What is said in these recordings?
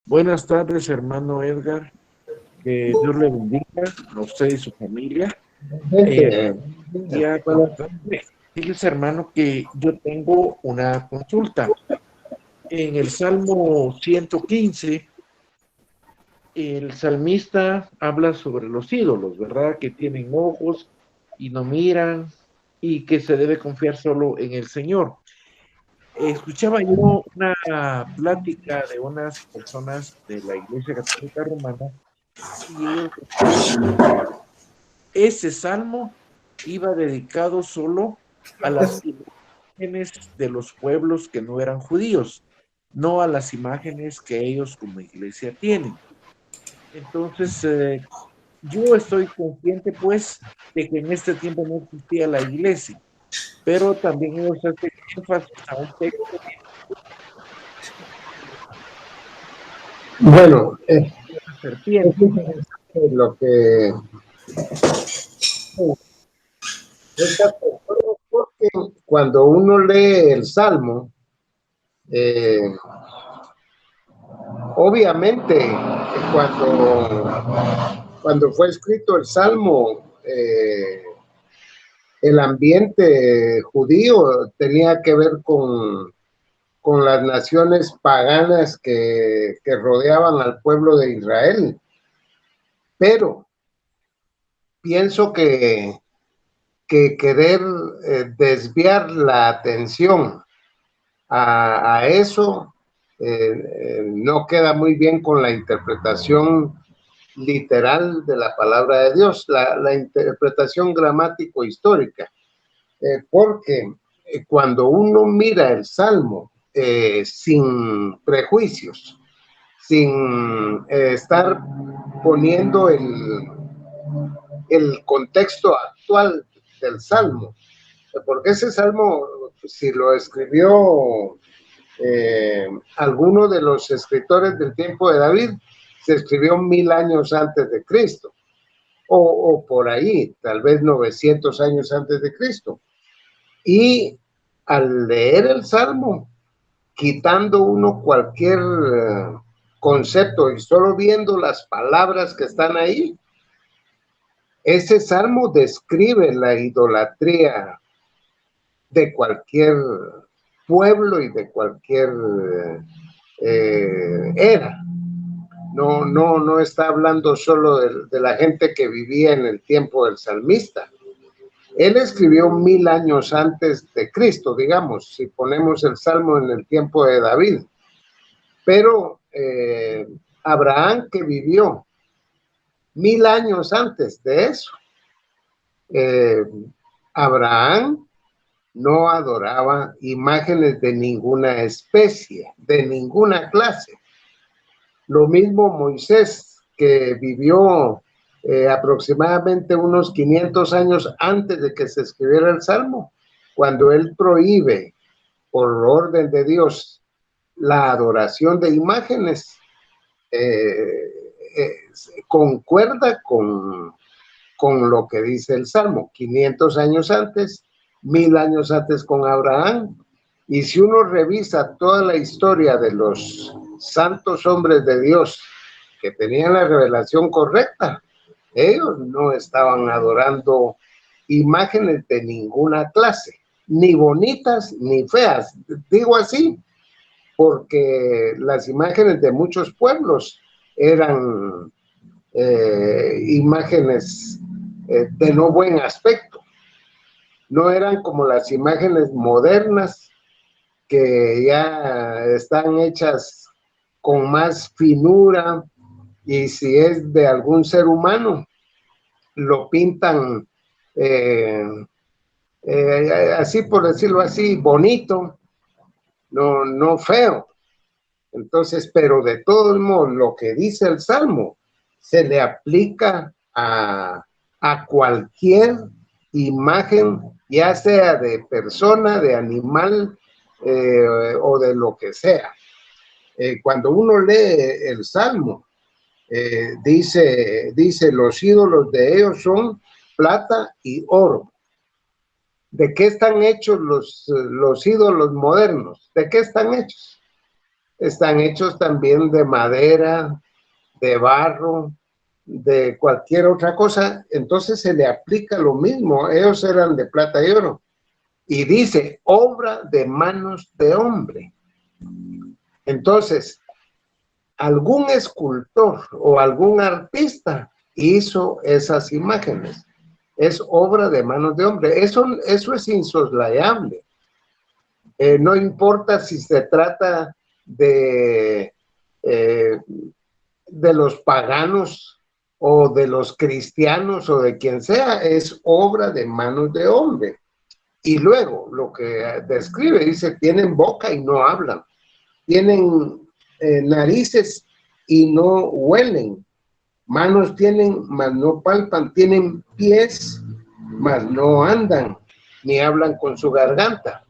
Buenas tardes, hermano Edgar. Que Dios le bendiga a usted y su familia. Gente, Ya contarle, fíjese, hermano, que yo tengo una consulta. En el Salmo 115, el salmista habla sobre los ídolos, ¿verdad? Que tienen ojos y no miran y que se debe confiar solo en el Señor. Escuchaba yo una plática de unas personas de la Iglesia Católica Romana y ellos decían que ese salmo iba dedicado solo a las imágenes de los pueblos que no eran judíos, no a las imágenes que ellos como iglesia tienen. Entonces, yo estoy consciente, pues, de que en este tiempo no existía la iglesia, pero también ellos hacen énfasis a un texto bueno, de la serpiente. lo que estas personas, porque cuando uno lee el Salmo, eh, obviamente cuando fue escrito el Salmo, el ambiente judío tenía que ver con las naciones paganas que rodeaban al pueblo de Israel. Pero pienso que querer desviar la atención a eso no queda muy bien con la interpretación literal de la palabra de Dios, la interpretación gramático-histórica, porque cuando uno mira el Salmo sin prejuicios, sin estar poniendo el contexto actual del Salmo, porque ese Salmo, si lo escribió alguno de los escritores del tiempo de David, se escribió 1000 años antes de Cristo, o por ahí, tal vez 900 años antes de Cristo. Y al leer el Salmo, quitando uno cualquier concepto y solo viendo las palabras que están ahí, ese Salmo describe la idolatría de cualquier pueblo y de cualquier era. No está hablando solo de la gente que vivía en el tiempo del salmista. Él escribió 1000 años antes de Cristo, digamos, si ponemos el Salmo en el tiempo de David. Pero Abraham, que vivió 1000 años antes de eso, Abraham no adoraba imágenes de ninguna especie, de ninguna clase. Lo mismo Moisés, que vivió aproximadamente unos 500 años antes de que se escribiera el Salmo, cuando él prohíbe, por orden de Dios, la adoración de imágenes, concuerda con lo que dice el Salmo, 500 años antes, 1000 años antes con Abraham. Y si uno revisa toda la historia de los santos hombres de Dios que tenían la revelación correcta, ellos no estaban adorando imágenes de ninguna clase, ni bonitas ni feas. Digo así porque las imágenes de muchos pueblos eran imágenes de no buen aspecto. No eran como las imágenes modernas que ya están hechas con más finura, y si es de algún ser humano, lo pintan así, por decirlo así, bonito, no feo. Entonces, pero de todos modos, lo que dice el Salmo se le aplica a cualquier imagen, ya sea de persona, de animal o de lo que sea. Cuando uno lee el Salmo, dice, los ídolos de ellos son plata y oro. ¿De qué están hechos los ídolos modernos? ¿De qué están hechos? están hechos también de madera, de barro, de cualquier otra cosa. Entonces se le aplica lo mismo. Ellos eran de plata y oro. Y dice, obra de manos de hombre. Entonces, algún escultor o algún artista hizo esas imágenes. Es obra de manos de hombre. Eso es insoslayable. No importa si se trata de los paganos o de los cristianos o de quien sea, es obra de manos de hombre. Y luego, lo que describe, dice, tienen boca y no hablan, tienen narices y no huelen, manos tienen, mas no palpan, tienen pies, mas no andan, ni hablan con su garganta.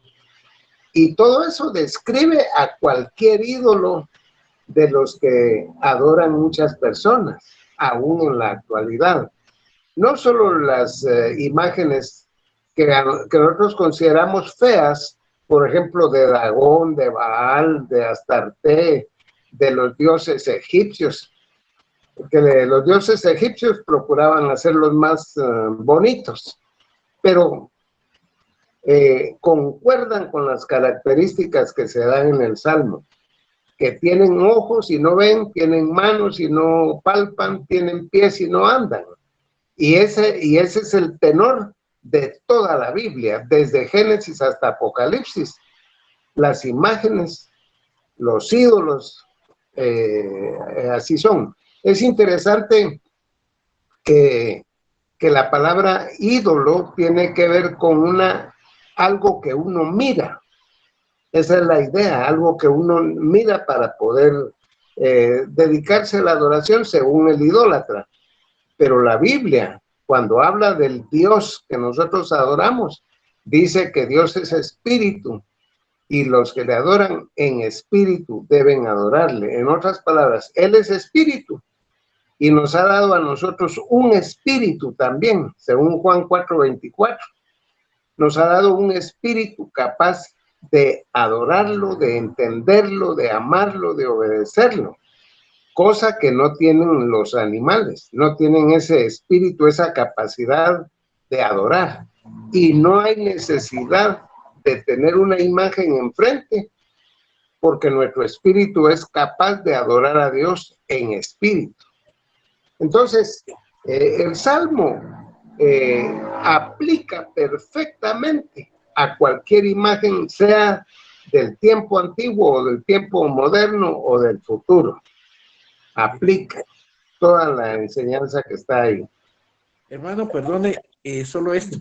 Y todo eso describe a cualquier ídolo de los que adoran muchas personas, aún en la actualidad. No solo las imágenes que nosotros consideramos feas, por ejemplo, de Dagón, de Baal, de Astarte, de los dioses egipcios, porque los dioses egipcios procuraban hacerlos más bonitos, pero concuerdan con las características que se dan en el Salmo, que tienen ojos y no ven, tienen manos y no palpan, tienen pies y no andan. Y ese es el tenor de toda la Biblia, desde Génesis hasta Apocalipsis. Las imágenes, los ídolos, así son. Es interesante que la palabra ídolo tiene que ver con algo que uno mira. Esa es la idea, algo que uno mira para poder dedicarse a la adoración según el idólatra. Pero la Biblia, cuando habla del Dios que nosotros adoramos, dice que Dios es espíritu y los que le adoran en espíritu deben adorarle. En otras palabras, Él es espíritu y nos ha dado a nosotros un espíritu también, según Juan 4:24. Nos ha dado un espíritu capaz de adorarlo, de entenderlo, de amarlo, de obedecerlo. Cosa que no tienen los animales, no tienen ese espíritu, esa capacidad de adorar. Y no hay necesidad de tener una imagen enfrente, porque nuestro espíritu es capaz de adorar a Dios en espíritu. Entonces, el Salmo aplica perfectamente a cualquier imagen, sea del tiempo antiguo o del tiempo moderno o del futuro. Aplica toda la enseñanza que está ahí. Hermano, perdone, solo esto.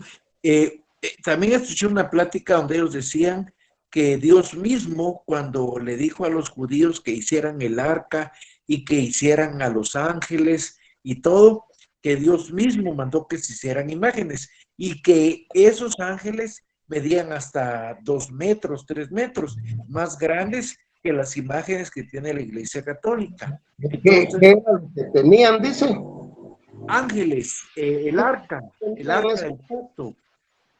También escuché una plática donde ellos decían que Dios mismo, cuando le dijo a los judíos que hicieran el arca y que hicieran a los ángeles y todo, que Dios mismo mandó que se hicieran imágenes y que esos ángeles medían hasta 2 metros, 3 metros, más grandes que las imágenes que tiene la Iglesia Católica. Entonces, ¿qué era lo que tenían, dice? Ángeles, el arca del pacto.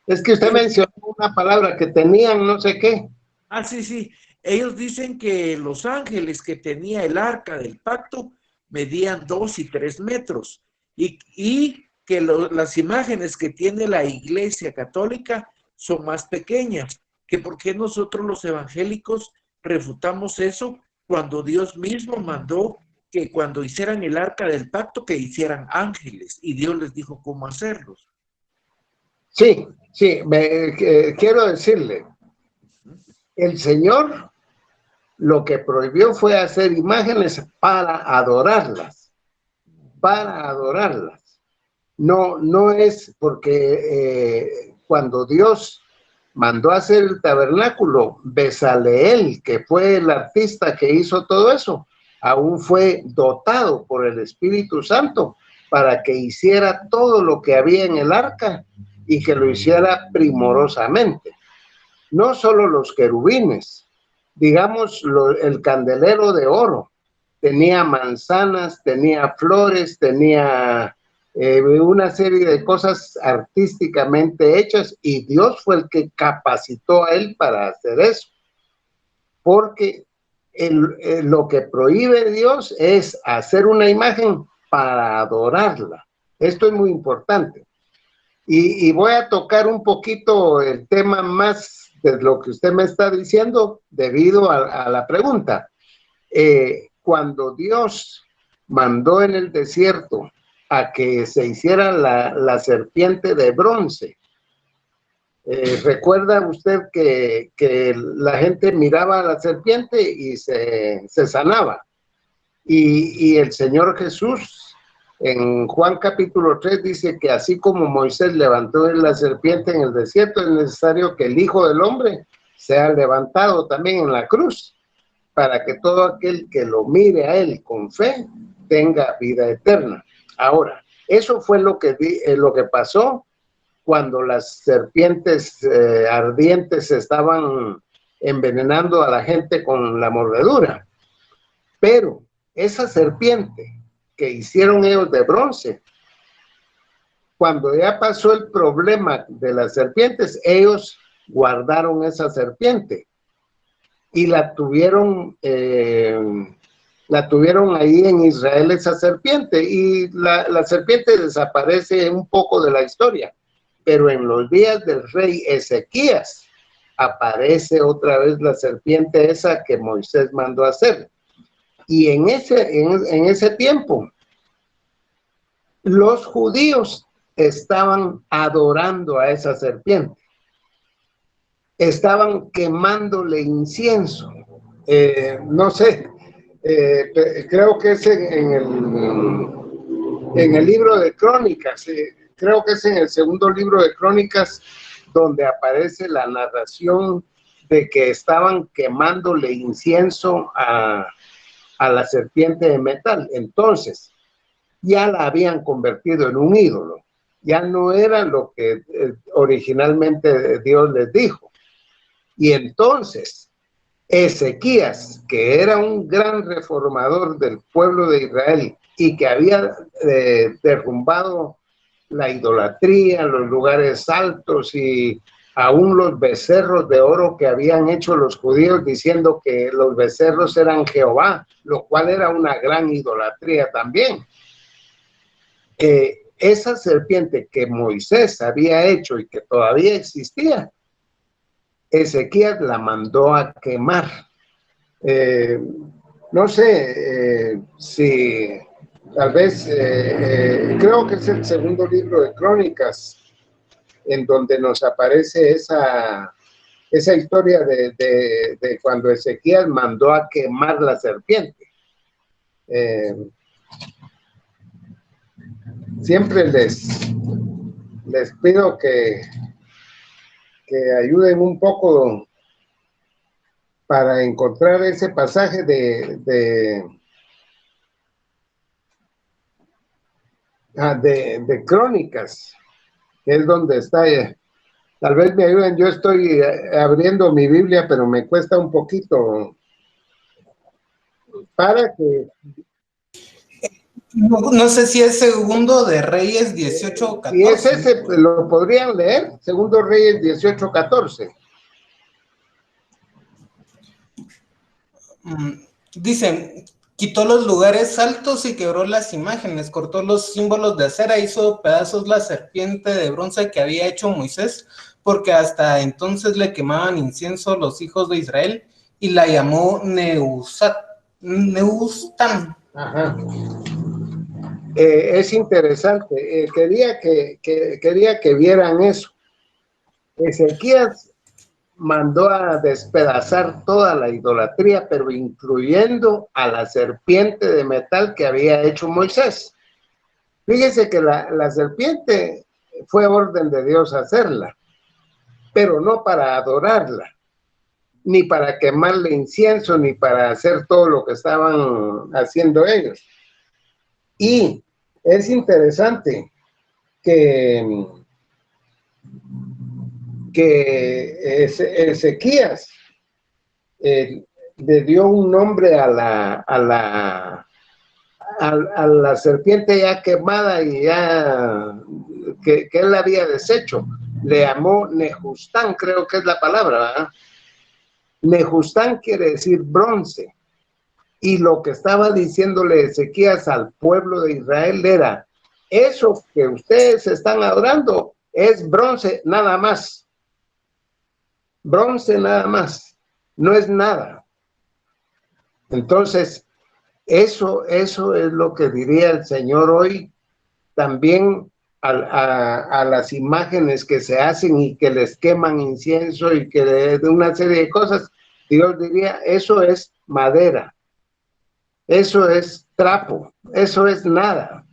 Es que usted mencionó una palabra, que tenían no sé qué. Ah, sí, sí. Ellos dicen que los ángeles que tenía el arca del pacto medían 2 y 3 metros y que las imágenes que tiene la Iglesia Católica son más pequeñas. Que por qué nosotros los evangélicos refutamos eso cuando Dios mismo mandó que cuando hicieran el arca del pacto que hicieran ángeles y Dios les dijo cómo hacerlos. Sí, quiero decirle, el Señor lo que prohibió fue hacer imágenes para adorarlas, No es porque cuando Dios mandó a hacer el tabernáculo, Bezaleel, que fue el artista que hizo todo eso, aún fue dotado por el Espíritu Santo para que hiciera todo lo que había en el arca y que lo hiciera primorosamente. No solo los querubines, digamos el candelero de oro, tenía manzanas, tenía flores, tenía una serie de cosas artísticamente hechas, y Dios fue el que capacitó a él para hacer eso, porque lo que prohíbe Dios es hacer una imagen para adorarla. Esto es muy importante. Y voy a tocar un poquito el tema más de lo que usted me está diciendo debido a la pregunta. Cuando Dios mandó en el desierto a que se hiciera la serpiente de bronce, ¿recuerda usted que la gente miraba a la serpiente y se sanaba? Y el Señor Jesús en Juan capítulo 3 dice que así como Moisés levantó la serpiente en el desierto, es necesario que el Hijo del Hombre sea levantado también en la cruz, para que todo aquel que lo mire a él con fe tenga vida eterna. Ahora, eso fue lo que pasó cuando las serpientes ardientes estaban envenenando a la gente con la mordedura. Pero esa serpiente que hicieron ellos de bronce, cuando ya pasó el problema de las serpientes, ellos guardaron esa serpiente y la tuvieron ahí en Israel, esa serpiente, y la serpiente desaparece un poco de la historia, pero en los días del rey Ezequías aparece otra vez la serpiente esa que Moisés mandó hacer. Y en ese tiempo, los judíos estaban adorando a esa serpiente. Estaban quemándole incienso. No sé, creo que es en el libro de Crónicas, creo que es en el segundo libro de Crónicas donde aparece la narración de que estaban quemándole incienso a la serpiente de metal. Entonces, ya la habían convertido en un ídolo. Ya no era lo que originalmente Dios les dijo. Y entonces, Ezequías, que era un gran reformador del pueblo de Israel y que había derrumbado la idolatría, los lugares altos y aún los becerros de oro que habían hecho los judíos, diciendo que los becerros eran Jehová, lo cual era una gran idolatría también. Esa serpiente que Moisés había hecho y que todavía existía, Ezequías la mandó a quemar. No sé si tal vez, creo que es el segundo libro de Crónicas, en donde nos aparece esa historia de cuando Ezequías mandó a quemar la serpiente. Siempre les pido que ayuden un poco para encontrar ese pasaje de Crónicas, que es donde está. Tal vez me ayuden, yo estoy abriendo mi Biblia, pero me cuesta un poquito para que... No sé si es segundo de Reyes 18:14. Y es ese, lo podrían leer, segundo Reyes 18:14. Dicen, quitó los lugares altos y quebró las imágenes, cortó los símbolos de acera, hizo pedazos la serpiente de bronce que había hecho Moisés, porque hasta entonces le quemaban incienso los hijos de Israel, y la llamó Nehushtan. Ajá. Es interesante, quería que vieran eso. Ezequías mandó a despedazar toda la idolatría, pero incluyendo a la serpiente de metal que había hecho Moisés. Fíjese que la serpiente fue orden de Dios hacerla, pero no para adorarla, ni para quemarle incienso, ni para hacer todo lo que estaban haciendo ellos. Y es interesante que Ezequías le dio un nombre a la serpiente ya quemada y ya que él había deshecho. Le llamó Nehushtan, creo que es la palabra, ¿verdad? Nehushtan quiere decir bronce. Y lo que estaba diciéndole Ezequías al pueblo de Israel era, eso que ustedes están adorando es bronce nada más. Bronce nada más. No es nada. Entonces, eso es lo que diría el Señor hoy también a las imágenes que se hacen y que les queman incienso y que de una serie de cosas. Dios diría, eso es madera. Eso es trapo, eso es nada.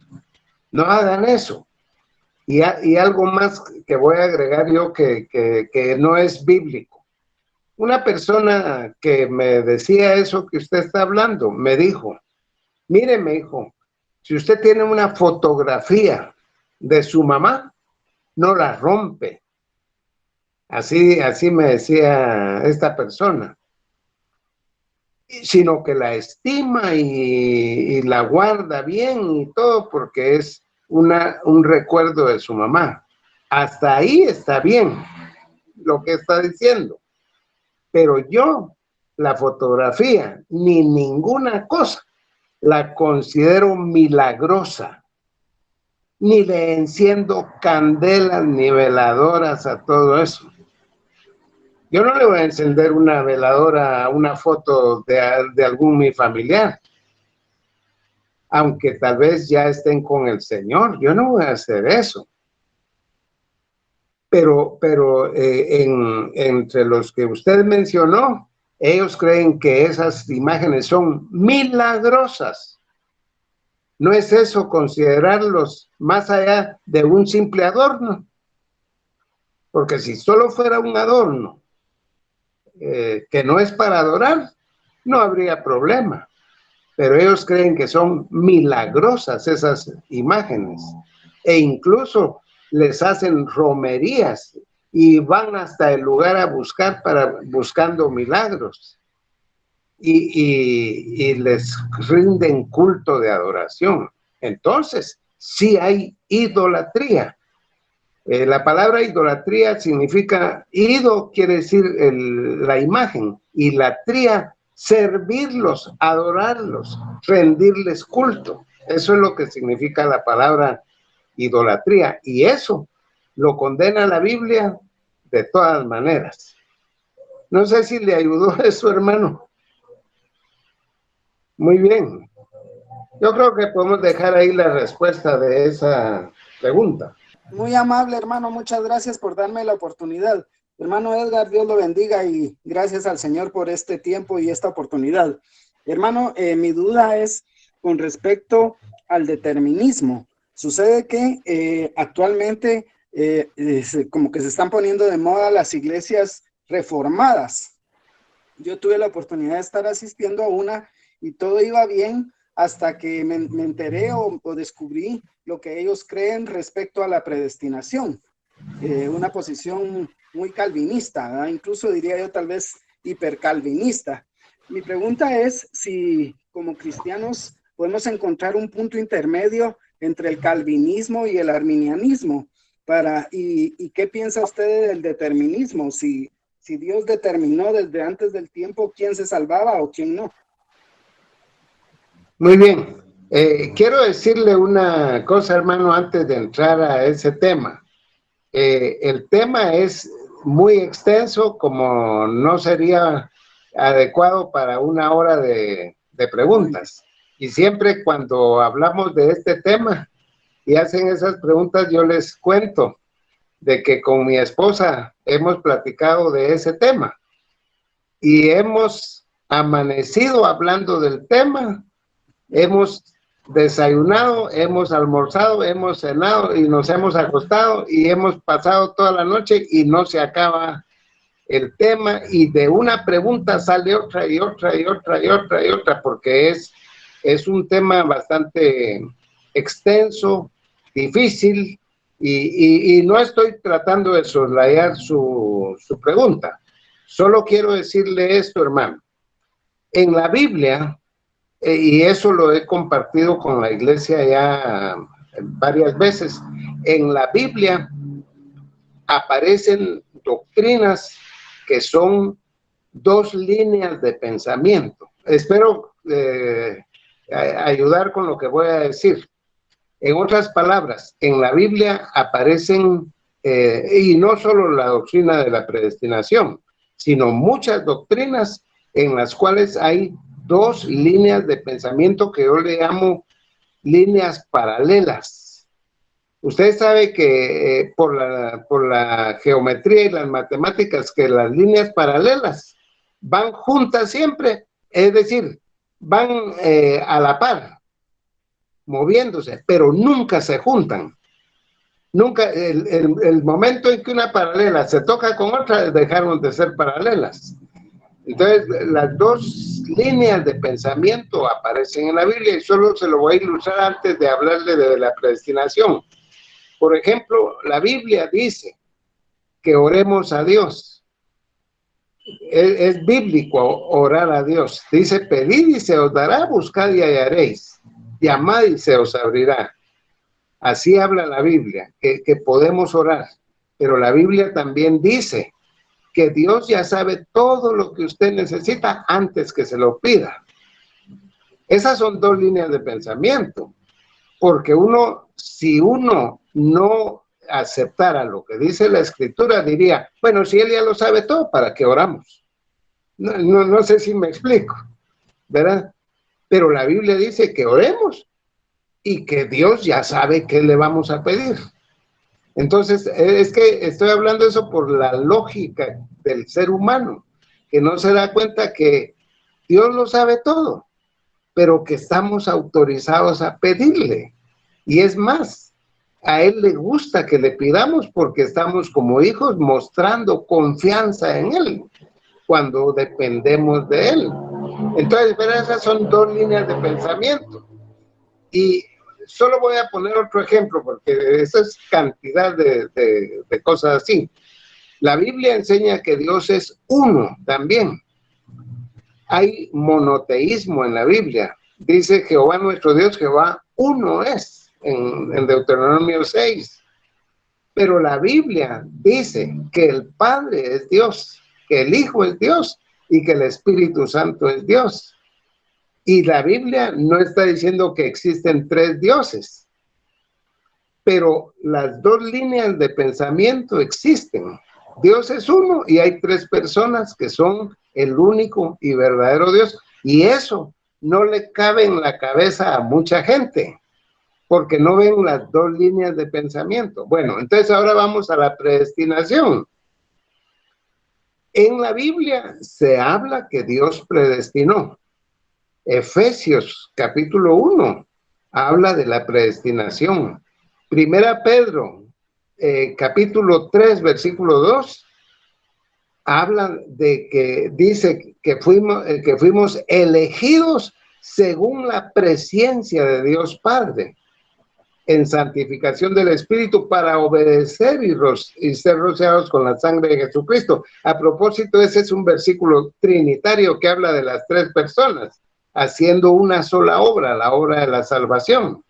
No hagan eso. Y algo más que voy a agregar yo que no es bíblico. Una persona que me decía eso que usted está hablando, me dijo, mire, me dijo, si usted tiene una fotografía de su mamá, no la rompe. Así me decía esta persona. Sino que la estima y la guarda bien y todo porque es un recuerdo de su mamá. Hasta ahí está bien lo que está diciendo. Pero yo, la fotografía, ni ninguna cosa, la considero milagrosa. Ni le enciendo candelas ni veladoras a todo eso. Yo no le voy a encender una veladora a una foto de algún mi familiar, aunque tal vez ya estén con el Señor. Yo no voy a hacer eso. Pero entre los que usted mencionó, ellos creen que esas imágenes son milagrosas. ¿No es eso considerarlos más allá de un simple adorno? Porque si solo fuera un adorno, que no es para adorar, no habría problema. Pero ellos creen que son milagrosas esas imágenes. E incluso les hacen romerías y van hasta el lugar a buscar buscando milagros. Y les rinden culto de adoración. Entonces, sí hay idolatría. La palabra idolatría significa, ido quiere decir la imagen, y latría, servirlos, adorarlos, rendirles culto. Eso es lo que significa la palabra idolatría, y eso lo condena la Biblia de todas maneras. No sé si le ayudó eso, hermano. Muy bien. Yo creo que podemos dejar ahí la respuesta de esa pregunta. Muy amable, hermano, muchas gracias por darme la oportunidad. Hermano Edgar, Dios lo bendiga y gracias al Señor por este tiempo y esta oportunidad. Hermano, mi duda es con respecto al determinismo. Sucede que actualmente como que se están poniendo de moda las iglesias reformadas. Yo tuve la oportunidad de estar asistiendo a una y todo iba bien hasta que me enteré o descubrí lo que ellos creen respecto a la predestinación. Una posición muy calvinista, ¿verdad? Incluso diría yo tal vez hipercalvinista. Mi pregunta es si como cristianos podemos encontrar un punto intermedio entre el calvinismo y el arminianismo. ¿Y qué piensa usted del determinismo? Si Dios determinó desde antes del tiempo quién se salvaba o quién no. Muy bien. Quiero decirle una cosa, hermano, antes de entrar a ese tema. El tema es muy extenso, como no sería adecuado para una hora de preguntas. Y siempre cuando hablamos de este tema y hacen esas preguntas, yo les cuento de que con mi esposa hemos platicado de ese tema y hemos amanecido hablando del tema. Hemos desayunado, hemos almorzado, hemos cenado y nos hemos acostado y hemos pasado toda la noche y no se acaba el tema, y de una pregunta sale otra y otra y otra y otra y otra, porque es un tema bastante extenso, difícil, y no estoy tratando de soslayar su pregunta. Solo quiero decirle esto, hermano. En la Biblia, y eso lo he compartido con la iglesia ya varias veces, en la Biblia aparecen doctrinas que son dos líneas de pensamiento. Espero ayudar con lo que voy a decir. En otras palabras, en la Biblia aparecen, y no solo la doctrina de la predestinación, sino muchas doctrinas en las cuales hay dos líneas de pensamiento que yo le llamo líneas paralelas. Usted sabe que por la geometría y las matemáticas, que las líneas paralelas van juntas siempre, es decir, van a la par, moviéndose, pero nunca se juntan. Nunca, el momento en que una paralela se toca con otra, dejaron de ser paralelas. Entonces, las dos líneas de pensamiento aparecen en la Biblia y solo se lo voy a ilustrar antes de hablarle de la predestinación. Por ejemplo, la Biblia dice que oremos a Dios. Es bíblico orar a Dios. Dice, pedid y se os dará, buscad y hallaréis, llamad y se os abrirá. Así habla la Biblia, que podemos orar. Pero la Biblia también dice que Dios ya sabe todo lo que usted necesita antes que se lo pida. Esas son dos líneas de pensamiento, porque si uno no aceptara lo que dice la Escritura, diría, bueno, si Él ya lo sabe todo, ¿para qué oramos? No sé si me explico, ¿verdad? Pero la Biblia dice que oremos y que Dios ya sabe qué le vamos a pedir. Entonces, es que estoy hablando eso por la lógica del ser humano, que no se da cuenta que Dios lo sabe todo, pero que estamos autorizados a pedirle. Y es más, a Él le gusta que le pidamos porque estamos como hijos mostrando confianza en Él cuando dependemos de Él. Entonces, pero esas son dos líneas de pensamiento. Y solo voy a poner otro ejemplo, porque esa es cantidad de cosas así. La Biblia enseña que Dios es uno también. Hay monoteísmo en la Biblia. Dice Jehová nuestro Dios, Jehová uno es, en Deuteronomio 6. Pero la Biblia dice que el Padre es Dios, que el Hijo es Dios y que el Espíritu Santo es Dios. Y la Biblia no está diciendo que existen tres dioses, pero las dos líneas de pensamiento existen. Dios es uno y hay tres personas que son el único y verdadero Dios. Y eso no le cabe en la cabeza a mucha gente, porque no ven las dos líneas de pensamiento. Bueno, entonces ahora vamos a la predestinación. En la Biblia se habla que Dios predestinó. Efesios capítulo 1 habla de la predestinación. Primera Pedro capítulo 3 versículo 2 habla de que dice que fuimos elegidos según la presciencia de Dios Padre en santificación del Espíritu para obedecer y ser rociados con la sangre de Jesucristo. A propósito, ese es un versículo trinitario que habla de las tres personas haciendo una sola obra, la obra de la salvación.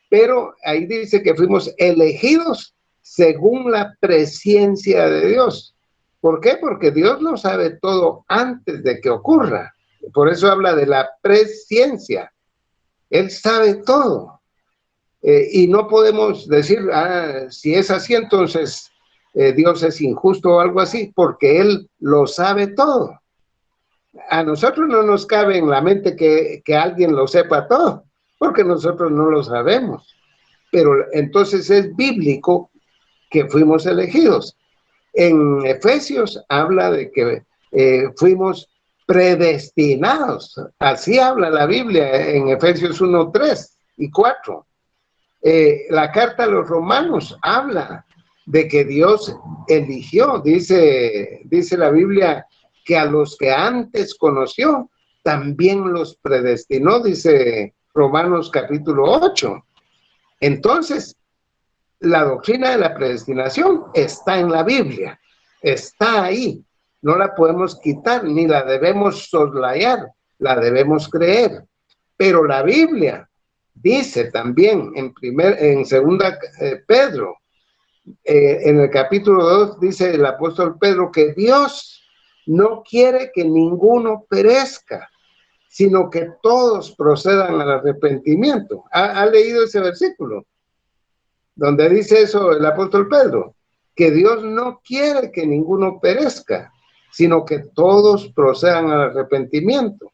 Pero ahí dice que fuimos elegidos según la presciencia de Dios. ¿Por qué? Porque Dios lo sabe todo antes de que ocurra. Por eso habla de la presciencia. Él sabe todo. Y no podemos decir, si es así, entonces Dios es injusto o algo así, porque Él lo sabe todo. A nosotros no nos cabe en la mente que alguien lo sepa todo, porque nosotros no lo sabemos. Pero entonces es bíblico que fuimos elegidos. En Efesios habla de que fuimos predestinados. Así habla la Biblia en Efesios 1, 3 y 4. La carta a los Romanos habla de que Dios eligió, dice la Biblia, que a los que antes conoció, también los predestinó, dice Romanos capítulo 8. Entonces, la doctrina de la predestinación está en la Biblia, está ahí, no la podemos quitar, ni la debemos soslayar, la debemos creer. Pero la Biblia dice también en segunda Pedro, en el capítulo 2, dice el apóstol Pedro que Dios no quiere que ninguno perezca, sino que todos procedan al arrepentimiento. ¿Ha leído ese versículo? Donde dice eso el apóstol Pedro, que Dios no quiere que ninguno perezca, sino que todos procedan al arrepentimiento.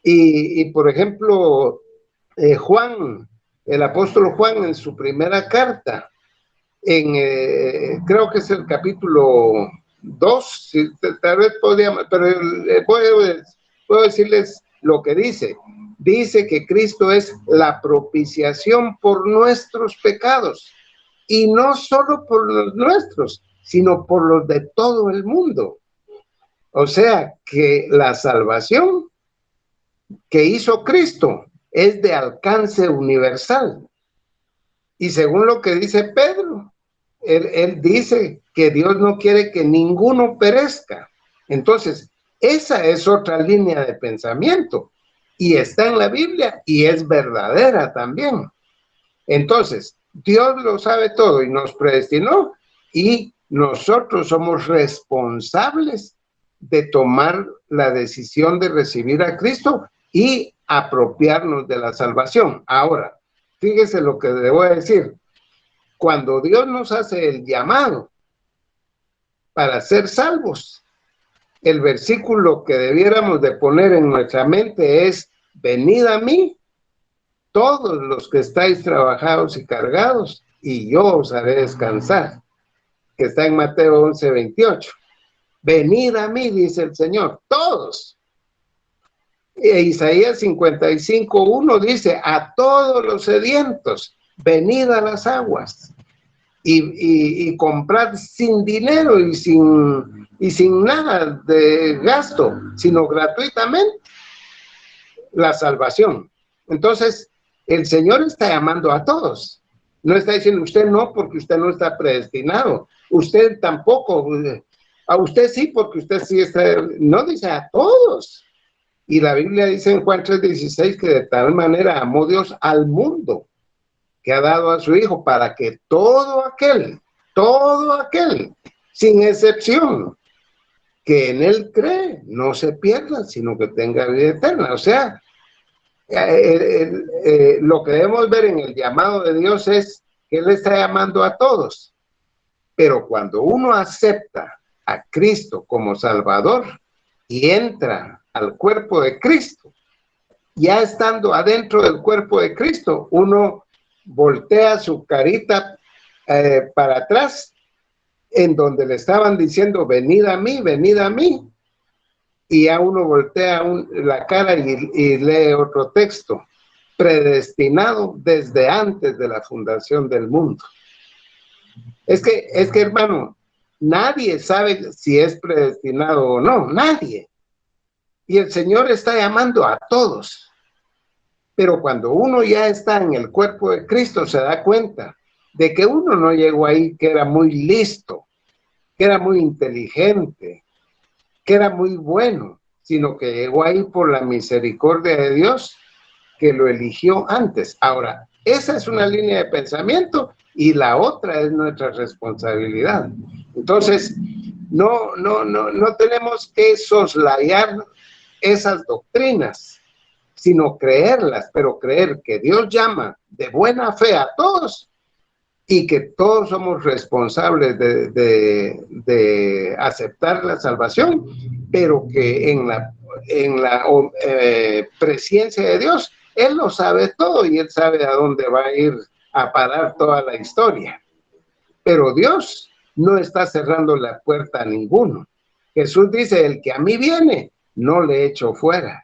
Y por ejemplo, Juan, el apóstol Juan en su primera carta, creo que es el capítulo 2, tal vez podríamos, pero puedo decirles lo que dice. Dice que Cristo es la propiciación por nuestros pecados, y no solo por los nuestros, sino por los de todo el mundo. O sea que la salvación que hizo Cristo es de alcance universal. Y según lo que dice Pedro, él dice que Dios no quiere que ninguno perezca. Entonces, esa es otra línea de pensamiento, y está en la Biblia y es verdadera también. Entonces, Dios lo sabe todo y nos predestinó, y nosotros somos responsables de tomar la decisión de recibir a Cristo y apropiarnos de la salvación. Ahora, fíjese lo que le voy a decir. Cuando Dios nos hace el llamado para ser salvos, el versículo que debiéramos de poner en nuestra mente es: venid a mí, todos los que estáis trabajados y cargados, y yo os haré descansar, que está en Mateo 11:28. Venid a mí, dice el Señor, todos. Isaías 55:1 dice: a todos los sedientos, venid a las aguas, y comprad sin dinero y sin nada de gasto, sino gratuitamente, la salvación. Entonces, el Señor está llamando a todos. No está diciendo usted no, porque usted no está predestinado. Usted tampoco. A usted sí, porque usted sí está. No, dice a todos. Y la Biblia dice en Juan 3:16 que de tal manera amó Dios al mundo, que ha dado a su Hijo, para que todo aquel, sin excepción, que en Él cree, no se pierda, sino que tenga vida eterna. O sea, lo que debemos ver en el llamado de Dios es que Él está llamando a todos. Pero cuando uno acepta a Cristo como Salvador y entra al cuerpo de Cristo, ya estando adentro del cuerpo de Cristo, uno voltea su carita para atrás, en donde le estaban diciendo venid a mí, y ya uno voltea la cara y lee otro texto: predestinado desde antes de la fundación del mundo. Es que hermano, nadie sabe si es predestinado o no, nadie. Y el Señor está llamando a todos. Pero cuando uno ya está en el cuerpo de Cristo, se da cuenta de que uno no llegó ahí que era muy listo, que era muy inteligente, que era muy bueno, sino que llegó ahí por la misericordia de Dios, que lo eligió antes. Ahora, esa es una línea de pensamiento, y la otra es nuestra responsabilidad. Entonces, no tenemos que soslayar esas doctrinas, sino creerlas, pero creer que Dios llama de buena fe a todos, y que todos somos responsables de aceptar la salvación, pero que en la presencia de Dios, Él lo sabe todo, y Él sabe a dónde va a ir a parar toda la historia. Pero Dios no está cerrando la puerta a ninguno. Jesús dice: el que a mí viene, no le echo fuera.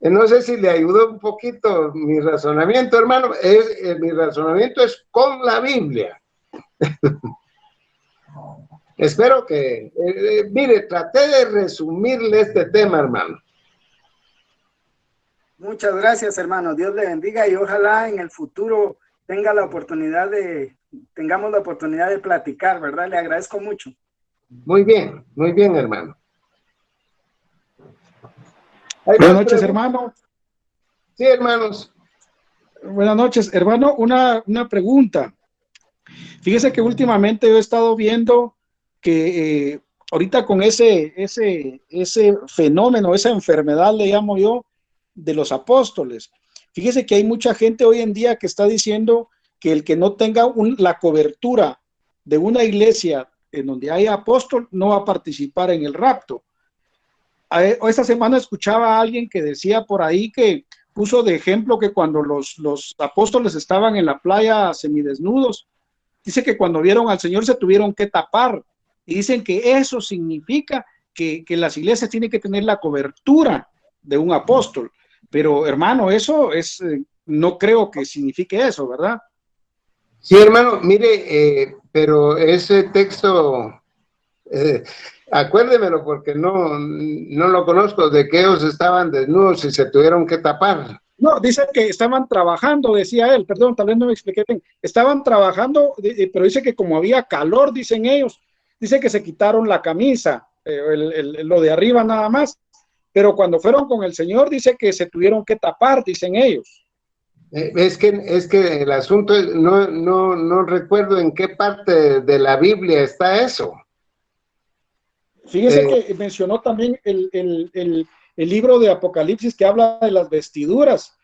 No sé si le ayudó un poquito mi razonamiento, hermano. Mi razonamiento es con la Biblia. Espero que, mire, traté de resumirle este tema, hermano. Muchas gracias, hermano. Dios le bendiga, y ojalá en el futuro tengamos la oportunidad de platicar, ¿verdad? Le agradezco mucho. Muy bien, hermano. Buenas noches, hermano. Sí, hermanos. Buenas noches, hermano. Una pregunta. Fíjese que últimamente yo he estado viendo que ahorita con ese fenómeno, esa enfermedad, le llamo yo, de los apóstoles. Fíjese que hay mucha gente hoy en día que está diciendo que el que no tenga la cobertura de una iglesia en donde hay apóstol no va a participar en el rapto. Esta semana escuchaba a alguien que decía por ahí, que puso de ejemplo que cuando los apóstoles estaban en la playa semidesnudos, dice que cuando vieron al Señor se tuvieron que tapar, y dicen que eso significa que las iglesias tienen que tener la cobertura de un apóstol. Pero hermano, eso es, no creo que signifique eso, ¿verdad? Sí, hermano, mire, pero ese texto, acuérdemelo porque no lo conozco, de que ellos estaban desnudos y se tuvieron que tapar. No, dice que estaban trabajando, decía él, perdón, tal vez no me expliqué bien, estaban trabajando, pero dice que como había calor, dicen ellos, dice que se quitaron la camisa, lo de arriba nada más, pero cuando fueron con el Señor, dice que se tuvieron que tapar, dicen ellos. Es que el asunto, no recuerdo en qué parte de la Biblia está eso. Fíjese que mencionó también el libro de Apocalipsis, que habla de las vestiduras.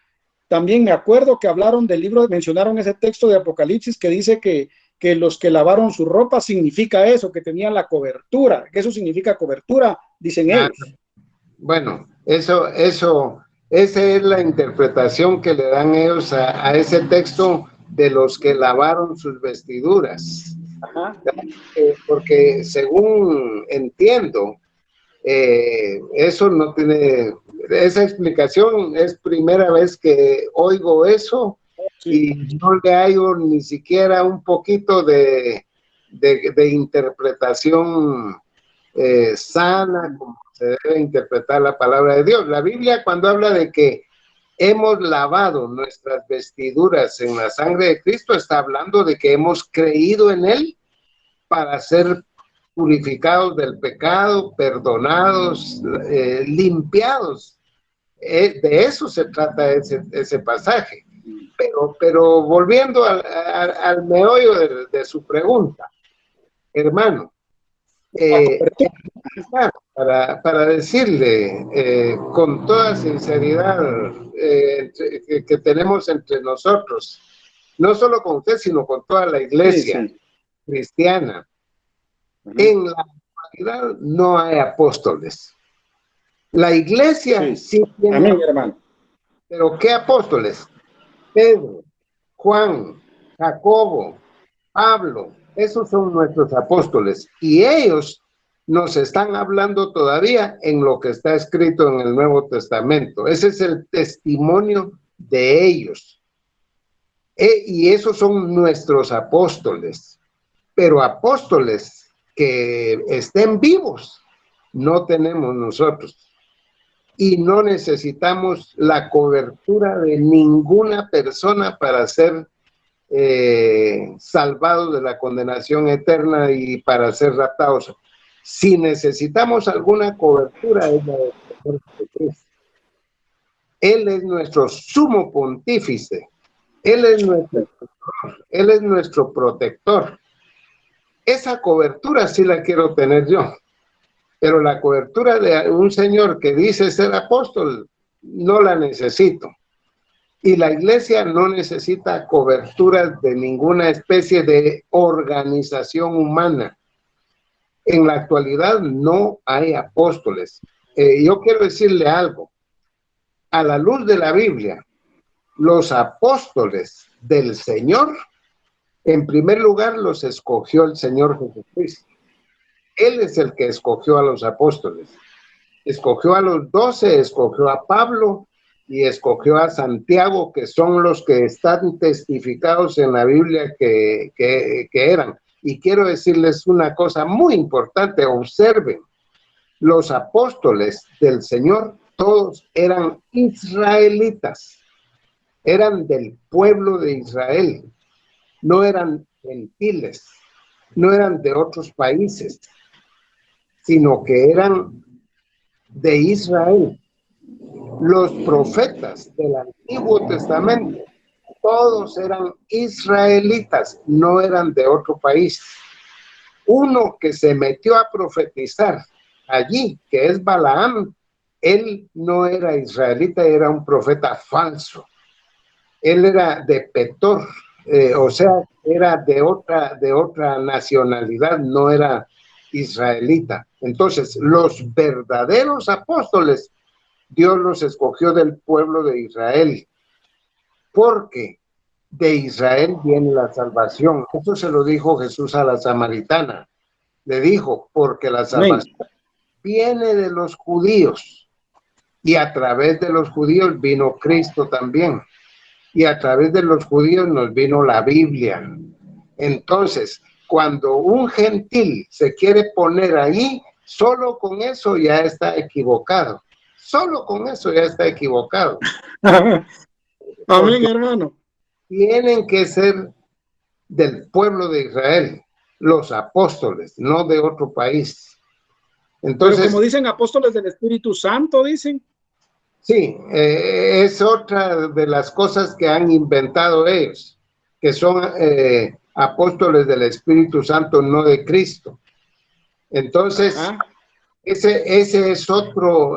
También me acuerdo que hablaron del libro, mencionaron ese texto de Apocalipsis que dice que los que lavaron su ropa significa eso, que tenían la cobertura, que eso significa cobertura, dicen ellos. Bueno, esa es la interpretación que le dan ellos a ese texto de los que lavaron sus vestiduras. Ajá. Porque según entiendo, eso no tiene, esa explicación es primera vez que oigo eso, sí. Y no le hallo ni siquiera un poquito de interpretación sana, como se debe interpretar la palabra de Dios. La Biblia, cuando habla de que hemos lavado nuestras vestiduras en la sangre de Cristo, está hablando de que hemos creído en Él para ser purificados del pecado, perdonados, limpiados. De eso se trata ese pasaje. Pero volviendo al meollo de su pregunta, hermano, para decirle con toda sinceridad que tenemos entre nosotros, no solo con usted, sino con toda la iglesia cristiana, en la actualidad no hay apóstoles. La iglesia sí tiene, amén, hermano. Pero ¿qué apóstoles? Pedro, Juan, Jacobo, Pablo, esos son nuestros apóstoles, y ellos nos están hablando todavía en lo que está escrito en el Nuevo Testamento. Ese es el testimonio de ellos. Y esos son nuestros apóstoles. Pero apóstoles que estén vivos no tenemos nosotros. Y no necesitamos la cobertura de ninguna persona para ser salvados de la condenación eterna y para ser raptados. Si necesitamos alguna cobertura, es la de Cristo. Él es nuestro sumo pontífice. Él es nuestro protector. Esa cobertura sí la quiero tener yo. Pero la cobertura de un señor que dice ser apóstol, no la necesito. Y la iglesia no necesita cobertura de ninguna especie de organización humana. En la actualidad no hay apóstoles. Yo quiero decirle algo. A la luz de la Biblia, los apóstoles del Señor, en primer lugar los escogió el Señor Jesucristo. Él es el que escogió a los apóstoles. Escogió a los 12, escogió a Pablo y escogió a Santiago, que son los que están testificados en la Biblia que eran. Y quiero decirles una cosa muy importante, observen, los apóstoles del Señor, todos eran israelitas, eran del pueblo de Israel, no eran gentiles, no eran de otros países, sino que eran de Israel. Los profetas del Antiguo Testamento, todos eran israelitas, no eran de otro país. Uno que se metió a profetizar allí, que es Balaam, él no era israelita, era un profeta falso. Él era de Petor, o sea, era de otra nacionalidad, no era israelita. Entonces, los verdaderos apóstoles, Dios los escogió del pueblo de Israel, porque de Israel viene la salvación. Eso se lo dijo Jesús a la samaritana. Le dijo, porque la salvación viene de los judíos, y a través de los judíos vino Cristo también, y a través de los judíos nos vino la Biblia. Entonces, cuando un gentil se quiere poner ahí, solo con eso ya está equivocado. Solo con eso ya está equivocado. Amén, hermano. Tienen que ser del pueblo de Israel, los apóstoles, no de otro país. Entonces, pero como dicen apóstoles del Espíritu Santo, dicen. Sí, es otra de las cosas que han inventado ellos, que son apóstoles del Espíritu Santo, no de Cristo. Entonces, ese es otro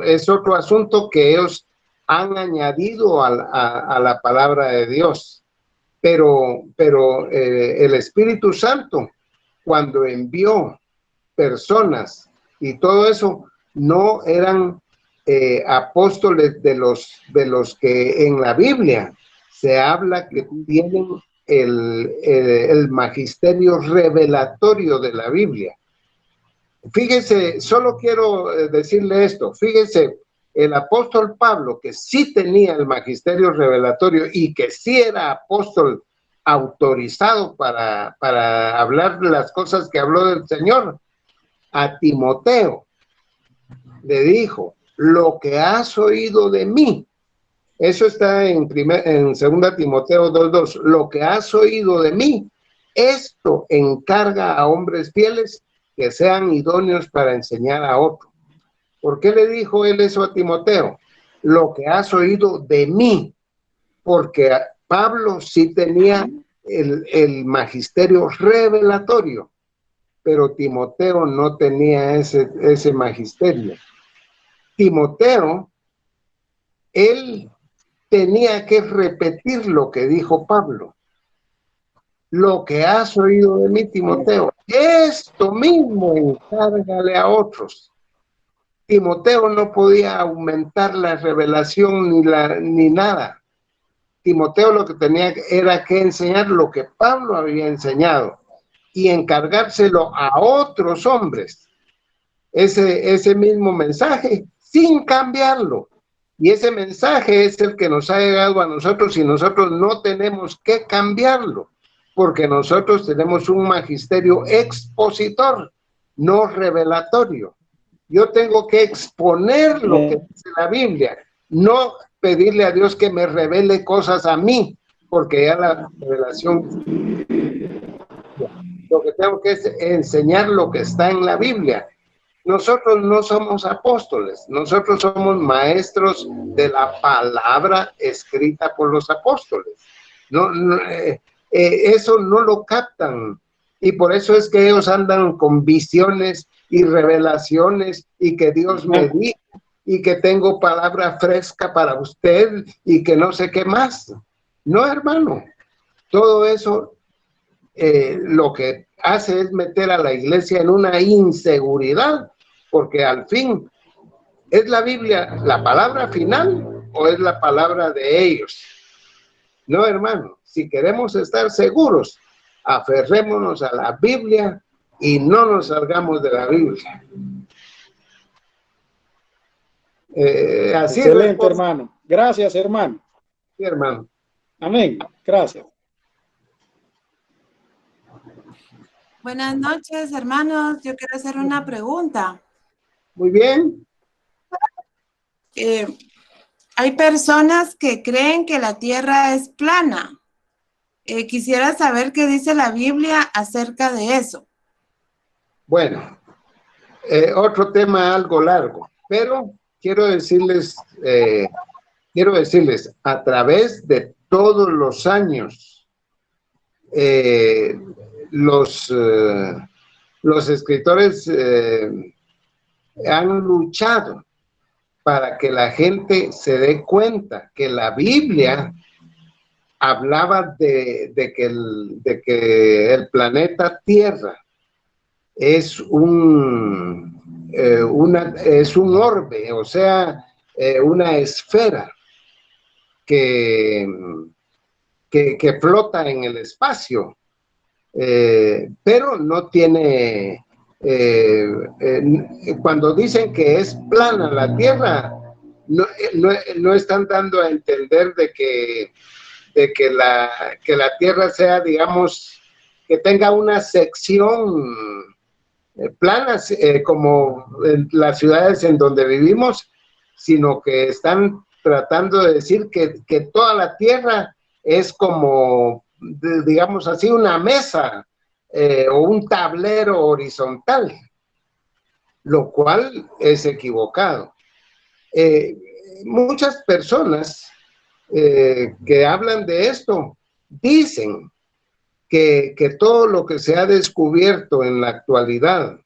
asunto que ellos han añadido a la palabra de Dios. Pero el Espíritu Santo, cuando envió personas y todo eso, no eran apóstoles de los que en la Biblia se habla que tienen el magisterio revelatorio de la Biblia. Fíjese, solo quiero decirle esto, fíjese, el apóstol Pablo, que sí tenía el magisterio revelatorio y que sí era apóstol autorizado para hablar de las cosas que habló del Señor, a Timoteo le dijo, lo que has oído de mí, eso está en 2 Timoteo 2:2, lo que has oído de mí, esto encarga a hombres fieles que sean idóneos para enseñar a otro. ¿Por qué le dijo él eso a Timoteo? Lo que has oído de mí, porque Pablo sí tenía el magisterio revelatorio, pero Timoteo no tenía ese magisterio. Timoteo, él tenía que repetir lo que dijo Pablo. Lo que has oído de mí, Timoteo, esto mismo encárgale a otros. Timoteo no podía aumentar la revelación ni nada. Timoteo lo que tenía era que enseñar lo que Pablo había enseñado y encargárselo a otros hombres. Ese mismo mensaje, sin cambiarlo. Y ese mensaje es el que nos ha llegado a nosotros y nosotros no tenemos que cambiarlo, porque nosotros tenemos un magisterio expositor, no revelatorio. Yo tengo que exponer lo que dice la Biblia, no pedirle a Dios que me revele cosas a mí, porque ya la revelación, lo que tengo que es enseñar lo que está en la Biblia. Nosotros no somos apóstoles, nosotros somos maestros de la palabra escrita por los apóstoles. Eso no lo captan, y por eso es que ellos andan con visiones y revelaciones, y que Dios me dijo, y que tengo palabra fresca para usted, y que no sé qué más. No, hermano, todo eso lo que hace es meter a la iglesia en una inseguridad, porque al fin, ¿es la Biblia la palabra final o es la palabra de ellos? No, hermano, si queremos estar seguros, aferrémonos a la Biblia y no nos salgamos de la Biblia. Así excelente, hermano. Gracias, hermano. Sí, hermano. Amén. Gracias. Buenas noches, hermanos. Yo quiero hacer una pregunta. Muy bien. Hay personas que creen que la tierra es plana. Quisiera saber qué dice la Biblia acerca de eso. Bueno, otro tema algo largo, pero quiero decirles, a través de todos los años, los los escritores han luchado para que la gente se dé cuenta que la Biblia hablaba de que el planeta Tierra es un orbe, o sea, una esfera que flota en el espacio, pero no tiene, cuando dicen que es plana la Tierra, no están dando a entender de que la Tierra sea, digamos, que tenga una sección planas, como en las ciudades en donde vivimos, sino que están tratando de decir que toda la Tierra es como, digamos así, una mesa o un tablero horizontal, lo cual es equivocado. Muchas personas que hablan de esto dicen que todo lo que se ha descubierto en la actualidad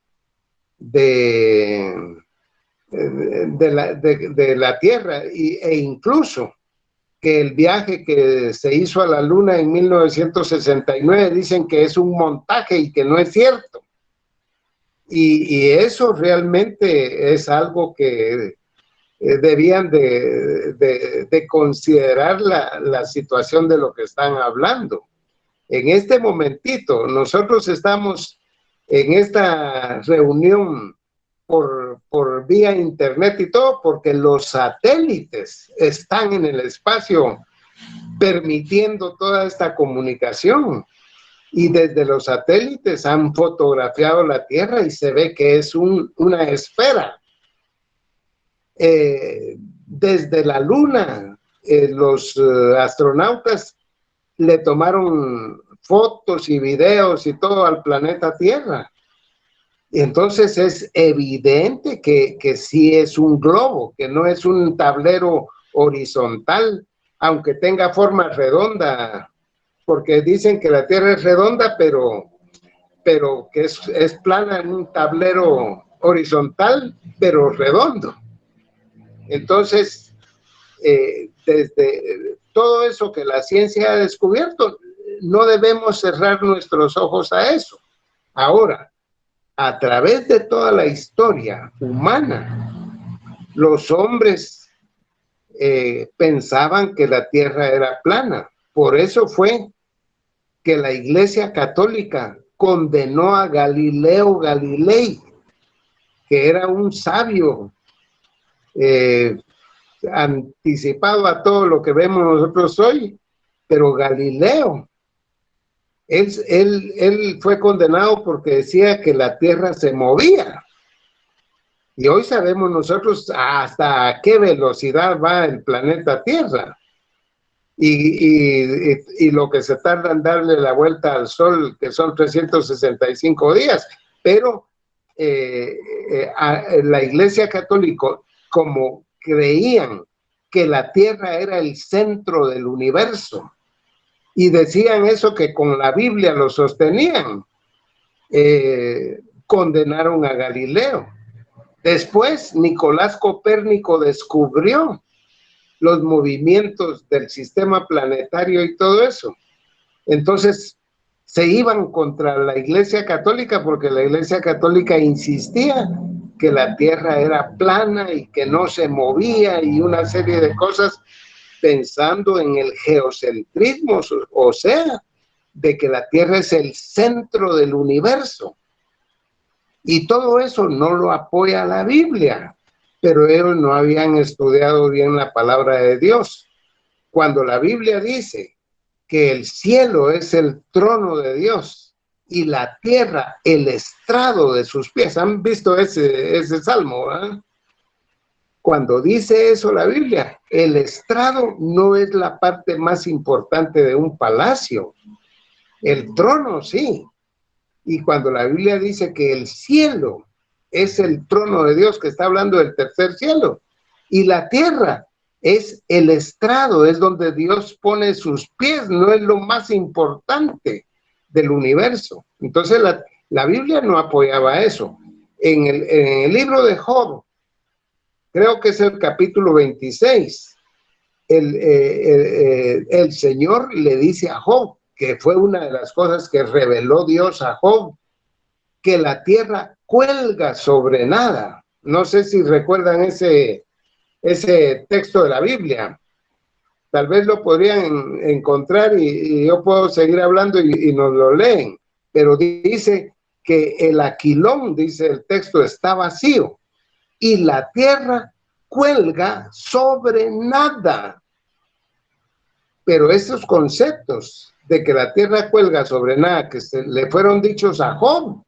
de la Tierra e incluso que el viaje que se hizo a la Luna en 1969 dicen que es un montaje y que no es cierto. Y eso realmente es algo que debían de considerar la situación de lo que están hablando. En este momentito, nosotros estamos en esta reunión por vía internet y todo, porque los satélites están en el espacio permitiendo toda esta comunicación. Y desde los satélites han fotografiado la Tierra y se ve que es una esfera. Desde la Luna, los astronautas le tomaron fotos y videos y todo al planeta Tierra. Y entonces es evidente que sí es un globo, que no es un tablero horizontal, aunque tenga forma redonda, porque dicen que la Tierra es redonda, pero que es plana en un tablero horizontal, pero redondo. Entonces, desde todo eso que la ciencia ha descubierto, no debemos cerrar nuestros ojos a eso. Ahora, a través de toda la historia humana, los hombres pensaban que la Tierra era plana. Por eso fue que la Iglesia Católica condenó a Galileo Galilei, que era un sabio anticipado a todo lo que vemos nosotros hoy, pero Galileo, él fue condenado porque decía que la Tierra se movía. Y hoy sabemos nosotros hasta a qué velocidad va el planeta Tierra. Y lo que se tarda en darle la vuelta al Sol, que son 365 días. Pero la Iglesia Católica, como creían que la Tierra era el centro del universo, y decían eso que con la Biblia lo sostenían, condenaron a Galileo. Después, Nicolás Copérnico descubrió los movimientos del sistema planetario y todo eso. Entonces, se iban contra la Iglesia Católica porque la Iglesia Católica insistía que la Tierra era plana y que no se movía y una serie de cosas, pensando en el geocentrismo, o sea, de que la Tierra es el centro del universo. Y todo eso no lo apoya la Biblia, pero ellos no habían estudiado bien la palabra de Dios. Cuando la Biblia dice que el cielo es el trono de Dios y la tierra el estrado de sus pies, ¿han visto ese salmo? ¿Eh? Cuando dice eso la Biblia, el estrado no es la parte más importante de un palacio. El trono sí. Y cuando la Biblia dice que el cielo es el trono de Dios, que está hablando del tercer cielo, y la tierra es el estrado, es donde Dios pone sus pies, no es lo más importante del universo. Entonces La Biblia no apoyaba eso. En el libro de Job, creo que es el capítulo 26, el Señor le dice a Job, que fue una de las cosas que reveló Dios a Job, que la tierra cuelga sobre nada. No sé si recuerdan ese texto de la Biblia. Tal vez lo podrían encontrar y yo puedo seguir hablando y nos lo leen. Pero dice que el aquilón, dice el texto, está vacío y la tierra cuelga sobre nada. Pero estos conceptos de que la tierra cuelga sobre nada, que le fueron dichos a Job.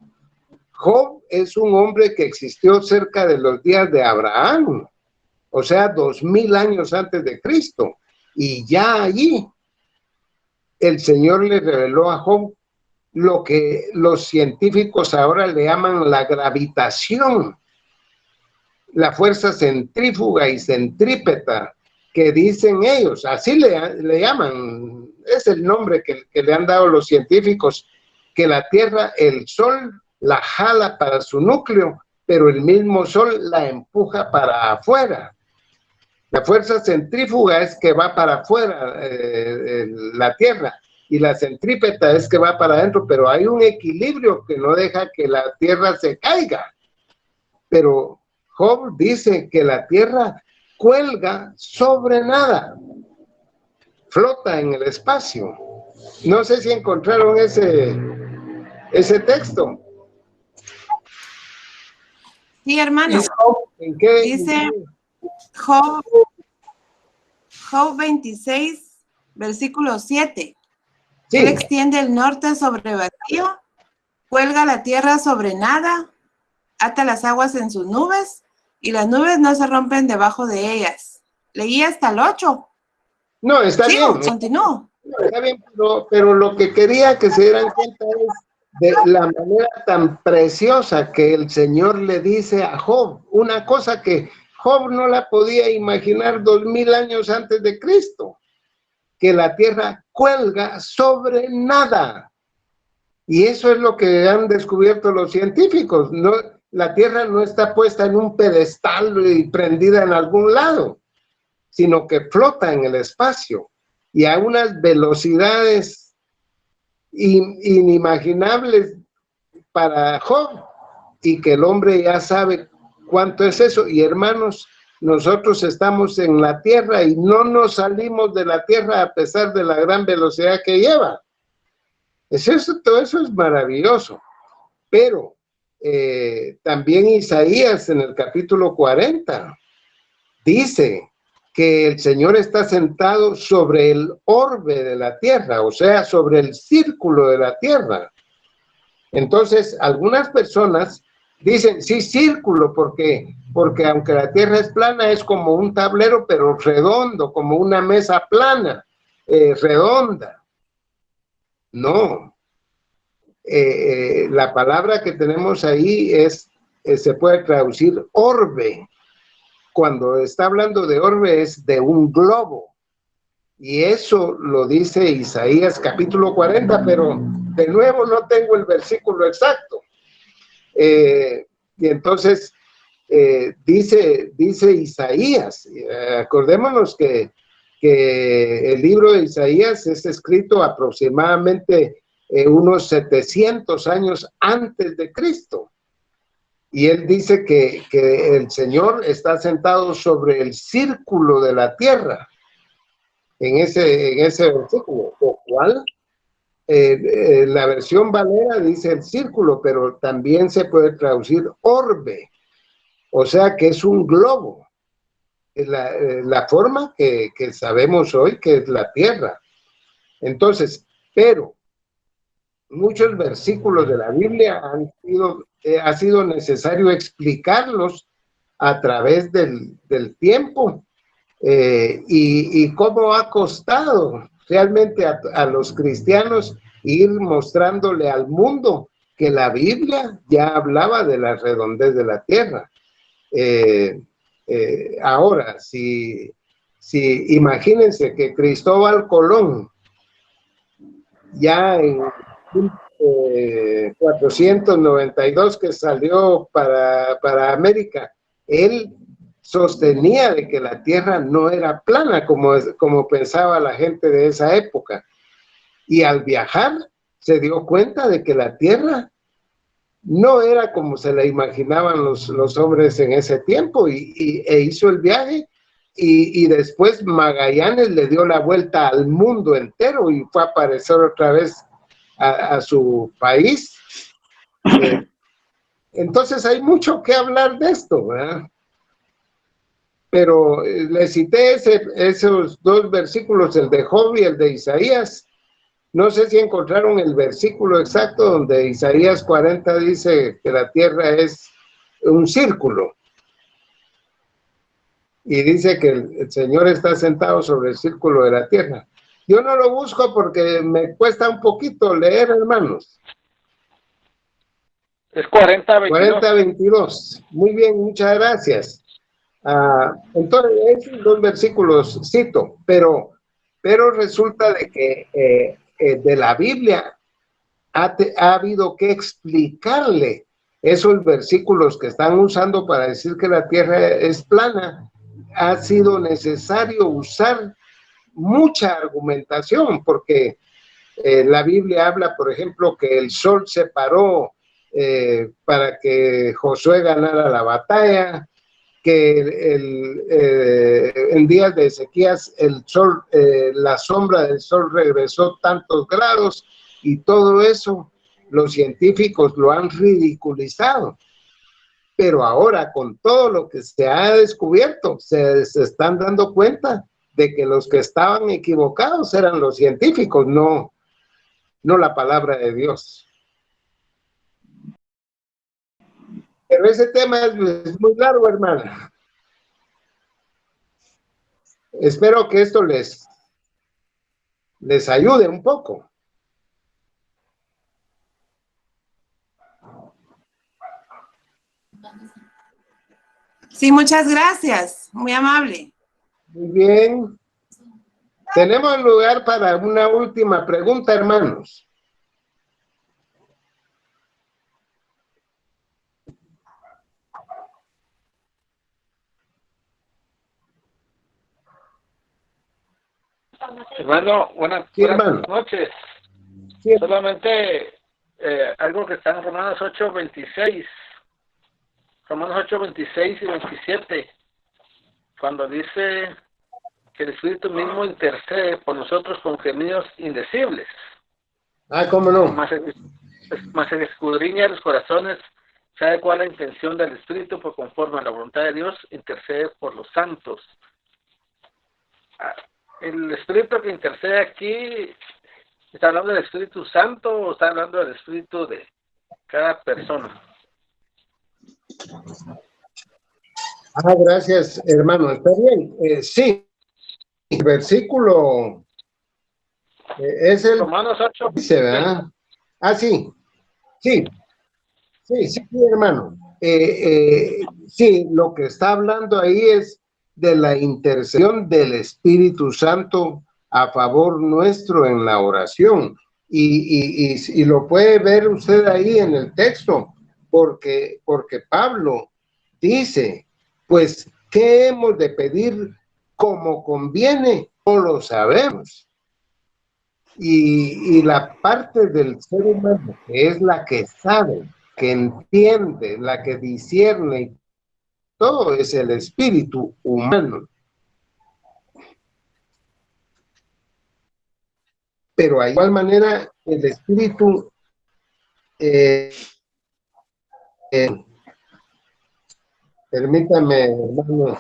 Job es un hombre que existió cerca de los días de Abraham, o sea, 2000 años antes de Cristo. Y ya allí el Señor le reveló a Job lo que los científicos ahora le llaman la gravitación, la fuerza centrífuga y centrípeta, que dicen ellos, así le llaman, es el nombre que le han dado los científicos, que la Tierra, el Sol, la jala para su núcleo, pero el mismo Sol la empuja para afuera. La fuerza centrífuga es que va para afuera la Tierra, y la centrípeta es que va para adentro, pero hay un equilibrio que no deja que la Tierra se caiga. Pero Job dice que la Tierra cuelga sobre nada, flota en el espacio. No sé si encontraron ese texto. Sí, hermano. ¿En qué? Dice Job 26, versículo 7. Sí. Él extiende el norte sobre vacío, cuelga la tierra sobre nada, ata las aguas en sus nubes, y las nubes no se rompen debajo de ellas. Leí hasta el 8. No, está ¿Sigo? bien. Continúo. No, está bien, pero lo que quería que se dieran cuenta es de la manera tan preciosa que el Señor le dice a Job, una cosa que Job no la podía imaginar 2000 años antes de Cristo, que la tierra cuelga sobre nada. Y eso es lo que han descubierto los científicos. No, la tierra no está puesta en un pedestal y prendida en algún lado, sino que flota en el espacio y a unas velocidades inimaginables para Job, y que el hombre ya sabe cuánto es eso. Y hermanos, nosotros estamos en la tierra y no nos salimos de la tierra a pesar de la gran velocidad que lleva. Todo eso es maravilloso. Pero también Isaías en el capítulo 40 dice que el Señor está sentado sobre el orbe de la tierra, o sea, sobre el círculo de la tierra. Entonces, algunas personas dicen, sí, círculo, porque aunque la tierra es plana, es como un tablero, pero redondo, como una mesa plana, redonda. No. La palabra que tenemos ahí se puede traducir orbe. Cuando está hablando de orbe es de un globo. Y eso lo dice Isaías capítulo 40, pero de nuevo no tengo el versículo exacto. Y entonces dice Isaías, acordémonos que el libro de Isaías es escrito aproximadamente unos 700 años antes de Cristo. Y él dice que el Señor está sentado sobre el círculo de la tierra, en ese versículo, lo cual la versión Valera dice el círculo, pero también se puede traducir orbe, o sea que es un globo, la forma que sabemos hoy que es la tierra. Entonces, pero muchos versículos de la Biblia ha sido necesario explicarlos a través del tiempo, y cómo ha costado realmente a los cristianos ir mostrándole al mundo que la Biblia ya hablaba de la redondez de la tierra. Ahora, si imagínense que Cristóbal Colón, ya en 492 que salió para América, él sostenía de que la Tierra no era plana como pensaba la gente de esa época. Y al viajar se dio cuenta de que la Tierra no era como se la imaginaban los hombres en ese tiempo, e hizo el viaje, y después Magallanes le dio la vuelta al mundo entero y fue a aparecer otra vez a su país. Entonces hay mucho que hablar de esto, ¿verdad? Pero le cité esos dos versículos, el de Job y el de Isaías. No sé si encontraron el versículo exacto donde Isaías 40 dice que la tierra es un círculo. Y dice que el Señor está sentado sobre el círculo de la tierra. Yo no lo busco porque me cuesta un poquito leer, hermanos. Es 40-22. 40-22. Muy bien, muchas gracias. Entonces, esos dos versículos cito, pero resulta de que de la Biblia ha habido que explicarle esos versículos que están usando para decir que la tierra es plana. Ha sido necesario usar mucha argumentación, porque la Biblia habla, por ejemplo, que el sol se paró para que Josué ganara la batalla, que en días de Ezequías el sol, la sombra del sol regresó tantos grados, y todo eso los científicos lo han ridiculizado. Pero ahora, con todo lo que se ha descubierto, se están dando cuenta de que los que estaban equivocados eran los científicos, no la palabra de Dios. Pero ese tema es muy largo, hermana. Espero que esto les ayude un poco. Sí, muchas gracias. Muy amable. Muy bien. Tenemos lugar para una última pregunta, hermanos. Hermano, buenas noches. Sí. Solamente algo que está en Romanos 8:26. Romanos 8:26 y 27. Cuando dice que el Espíritu mismo intercede por nosotros con gemidos indecibles. ¿Cómo no? Más el escudriña los corazones, sabe cuál es la intención del Espíritu, por conforme a la voluntad de Dios, intercede por los santos. El Espíritu que intercede aquí, ¿está hablando del Espíritu Santo o está hablando del Espíritu de cada persona? Gracias, hermano. Está bien. Sí, el versículo es el Romanos 8. Dice, ¿verdad? Sí, hermano. Sí, lo que está hablando ahí es de la intercesión del Espíritu Santo a favor nuestro en la oración. Y lo puede ver usted ahí en el texto, porque Pablo dice, pues, ¿qué hemos de pedir como conviene? No lo sabemos. Y la parte del ser humano que es la que sabe, que entiende, la que discierne, todo es el espíritu humano. Pero de igual manera el espíritu permítame, hermano,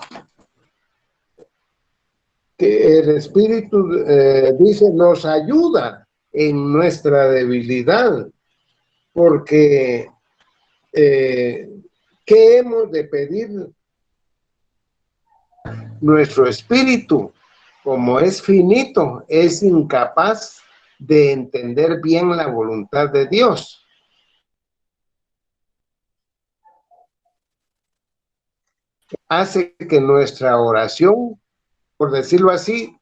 que el espíritu dice, nos ayuda en nuestra debilidad, porque ¿qué hemos de pedir? Nuestro espíritu, como es finito, es incapaz de entender bien la voluntad de Dios. Hace que nuestra oración, por decirlo así,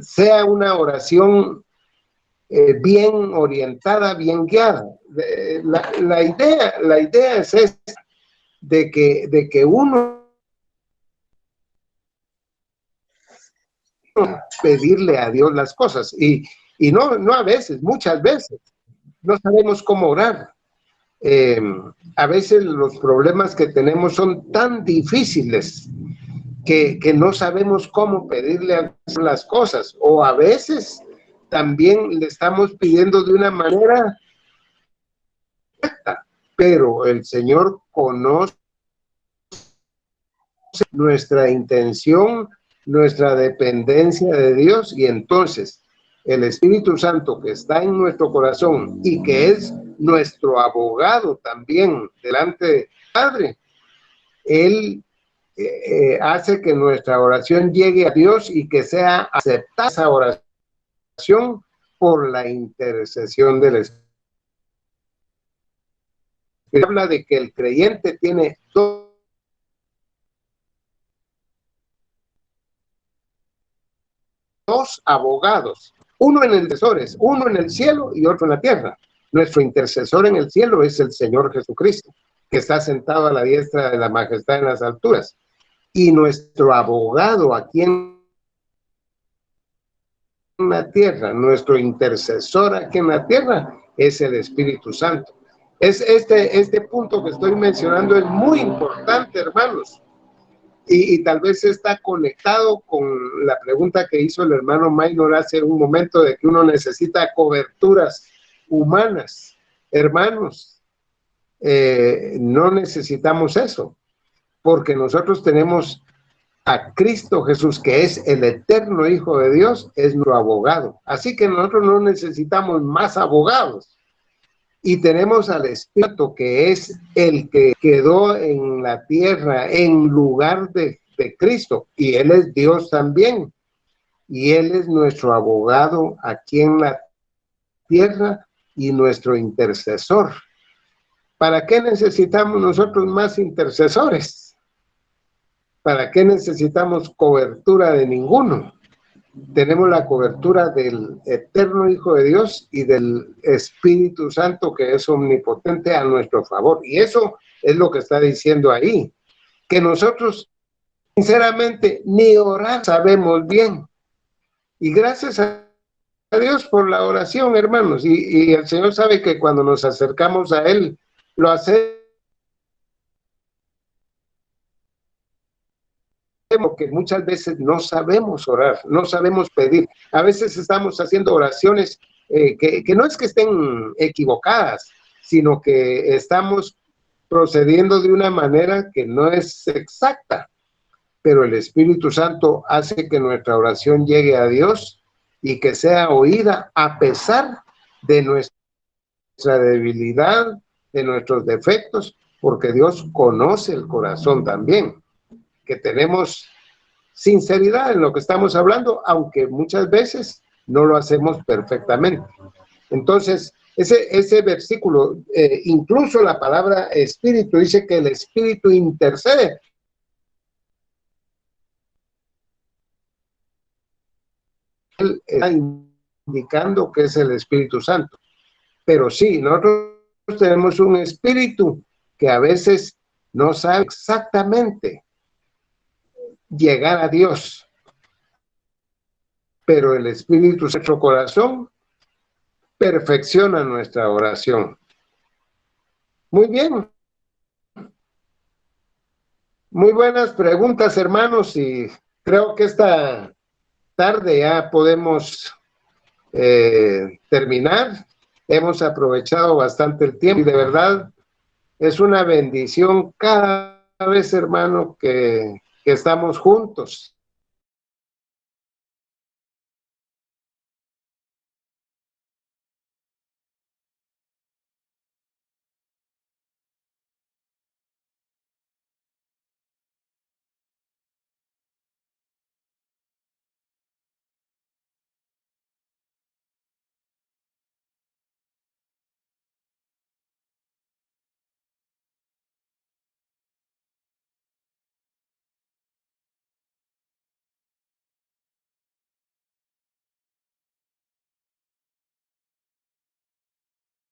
sea una oración bien orientada, bien guiada. La idea es esta, de que uno pedirle a Dios las cosas, y no a veces, muchas veces, no sabemos cómo orar. A veces los problemas que tenemos son tan difíciles que no sabemos cómo pedirle a Dios las cosas, o a veces también le estamos pidiendo de una manera correcta, pero el Señor conoce nuestra intención, nuestra dependencia de Dios, y entonces el Espíritu Santo que está en nuestro corazón y que es nuestro abogado también delante del Padre, Él hace que nuestra oración llegue a Dios y que sea aceptada esa oración por la intercesión del Espíritu. Habla de que el creyente tiene dos abogados, uno en el tesores, uno en el cielo y otro en la tierra. Nuestro intercesor en el cielo es el Señor Jesucristo, que está sentado a la diestra de la majestad en las alturas. Y nuestro abogado aquí en la tierra, nuestro intercesor aquí en la tierra, es el Espíritu Santo. Este punto que estoy mencionando es muy importante, hermanos. Y tal vez está conectado con la pregunta que hizo el hermano Maynor hace un momento, de que uno necesita coberturas humanas. Hermanos, no necesitamos eso, porque nosotros tenemos a Cristo Jesús, que es el eterno Hijo de Dios, es nuestro abogado. Así que nosotros no necesitamos más abogados. Y tenemos al Espíritu, que es el que quedó en la tierra en lugar de Cristo, y Él es Dios también, y Él es nuestro abogado aquí en la tierra y nuestro intercesor. ¿Para qué necesitamos nosotros más intercesores? ¿Para qué necesitamos cobertura de ninguno? Tenemos la cobertura del eterno Hijo de Dios y del Espíritu Santo, que es omnipotente, a nuestro favor. Y eso es lo que está diciendo ahí, que nosotros sinceramente ni orar sabemos bien. Y gracias a Dios por la oración, hermanos. Y el Señor sabe que cuando nos acercamos a Él, lo hacemos, que muchas veces no sabemos orar, no sabemos pedir. A veces estamos haciendo oraciones que no es que estén equivocadas, sino que estamos procediendo de una manera que no es exacta. Pero el Espíritu Santo hace que nuestra oración llegue a Dios y que sea oída a pesar de nuestra debilidad, de nuestros defectos, porque Dios conoce el corazón también, que tenemos sinceridad en lo que estamos hablando, aunque muchas veces no lo hacemos perfectamente. Entonces, ese versículo, incluso la palabra espíritu, dice que el Espíritu intercede. Él está indicando que es el Espíritu Santo. Pero sí, nosotros tenemos un espíritu que a veces no sabe exactamente llegar a Dios, pero el Espíritu de nuestro corazón perfecciona nuestra oración. Muy bien. Muy buenas preguntas, hermanos, y creo que esta tarde ya podemos terminar. Hemos aprovechado bastante el tiempo y de verdad es una bendición cada vez, hermano, que estamos juntos.